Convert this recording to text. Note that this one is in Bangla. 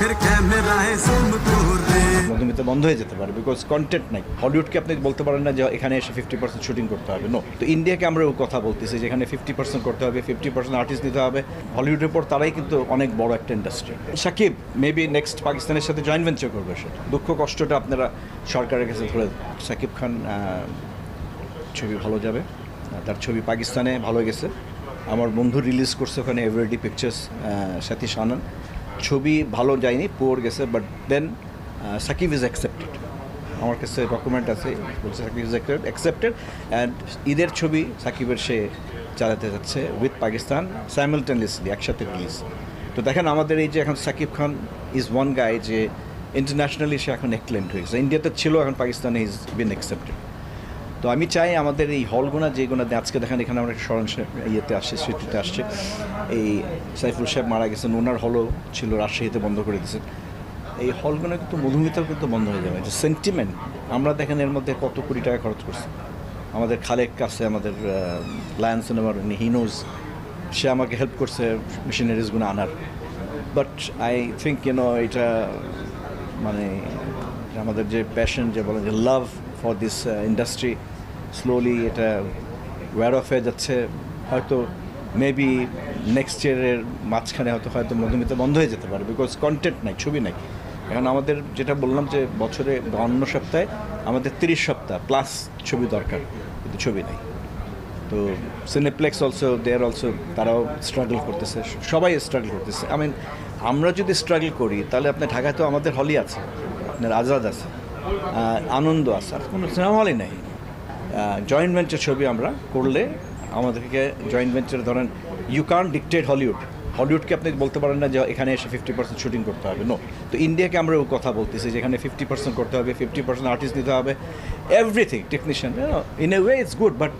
फिर कैमराएं जूम করে মধুমিতা বন্ধ হয়ে যেতে পারে বিকজ কন্টেন্ট নাই। হলিউডকে আপনি বলতে পারেন না যে এখানে এসে 50% শুটিং করতে হবে, নো। তো ইন্ডিয়াকে আমরা ও কথা বলতেছি যেখানে 50% করতে হবে, 50% আর্টিস্ট দিতে হবে। হলিউডের পর তারাই কিন্তু অনেক বড় একটা ইন্ডাস্ট্রি। সাকিব মেবি নেক্সট পাকিস্তানের সাথে জয়েন্ট ভেঞ্চার করবে, সেটা দুঃখ কষ্টটা আপনারা সরকারের কাছে ধরে। সাকিব খান ছবি ভালো যাবে, তার ছবি পাকিস্তানে ভালো গেছে। আমার বন্ধু রিলিজ করছে ওখানে এভারডি পিকচার্স, সাথী সানন। ছবি ভালো যায়নি, পুয়ার গেছে, but then Sakib is accepted. আমার কাছে ডকুমেন্ট আছে, বলছে সাকিব ইজ অ্যাকসেপ্টেড অ্যান্ড ঈদের ছবি সাকিবের সে চালাতে যাচ্ছে উইথ পাকিস্তান সাইমালটেনিয়াসলি, একসাথে রিলিজ। তো দেখেন আমাদের এই যে এখন সাকিব খান ইজ ওয়ান গাই যে ইন্টারন্যাশনালি সে এখন এক্সেলেন্ট হয়েছে। ইন্ডিয়াতে ছিল, এখন পাকিস্তানে ইজ বিন অ্যাকসেপ্টেড। তো আমি চাই আমাদের এই হলগুনা যেগুলো আজকে দেখেন এখানে আমরা একটা স্মরণ ইয়েতে আসছে, স্মৃতিতে আসছে। এই সাইফুল সাহেব মারা গেছেন, ওনার হলও ছিল রাজশাহীতে বন্ধ করে দিয়েছেন। এই হলগুলো কিন্তু মধুমিতাও কিন্তু বন্ধ হয়ে যাবে। যে সেন্টিমেন্ট, আমরা দেখেন এর মধ্যে কত কোটি টাকা খরচ করছি। আমাদের খালেক কাছে, আমাদের লায়ন সিনেমার হিনোজ, সে আমাকে হেল্প করছে মেশিনারিজগুলো আনার। বাট আই থিঙ্ক এটা মানে আমাদের যে প্যাশন, যে বলেন যে love for this industry, slowly এটা ওয়্যার অফ হয়ে যাচ্ছে। হয়তো মেবি নেক্সট ইয়ারের মাঝখানে হয়তো মধুমিতা বন্ধ হয়ে যেতে পারে বিকজ কন্টেন্ট নাই, ছবি নাই। এখন আমাদের যেটা বললাম যে বছরে 52 সপ্তাহে আমাদের 30 সপ্তাহ প্লাস ছবি দরকার, কিন্তু ছবি নাই। তো সিনেপ্লেক্স অলসো দেয়ার অলসো, তারাও স্ট্রাগল করতেছে, সবাই স্ট্রাগল করতেছে। আমরা যদি স্ট্রাগল করি তাহলে আপনার ঢাকায় তো আমাদের হলই আছে, আপনার আজাদ আছে, আনন্দ আছে, আর কোনো সিনেমা হলই নাই। জয়েন্ট ভেঞ্চার ছবি আমরা করলে আমাদেরকে জয়েন্ট ভেঞ্চার ধরেন, ইউ কান্ট ডিকটেট হলিউডকে আপনি বলতে পারেন না যে এখানে এসে 50% শুটিং করতে হবে, নো। তো ইন্ডিয়াকে আমরা ও কথা বলতেছি যেখানে 50% করতে হবে, 50% আর্টিস্ট দিতে হবে, everything technician. In a way it's good, but